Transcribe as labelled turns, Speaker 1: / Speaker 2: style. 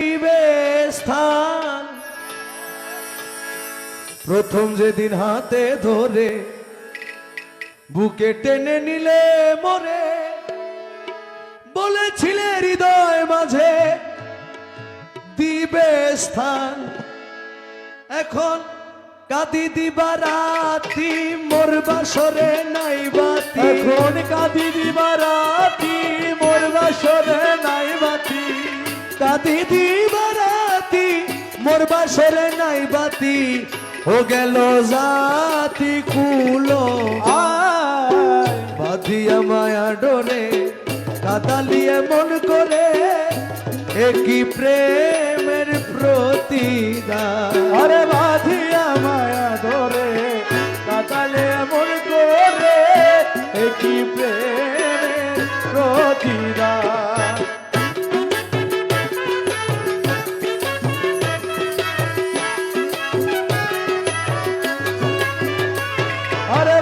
Speaker 1: দিবে স্থান প্রথম যেদিন হাতে ধরে বুকে টেনে নিলে মোরে বলেছিলে হৃদয় মাঝে দিবে স্থান এখন কাঁদি দিবা রাতি মোর বাসরে নাই বাতি
Speaker 2: এখন কাঁদি দিবা রাতি মোর বাসরে নাই বাতি
Speaker 1: কাঁদি দিবা রাতি মোর বাসরে নাই বাতি ও গেল জাতি কুলো বাঁধিয়া মায়া ডোরে কাদালিয়ে মন করে একই প্রেমের প্রতিদান
Speaker 2: আরে বাঁধিয়া মায়া ধরে কাতালে মন করে একই প্রেমের প্রতিদান আরে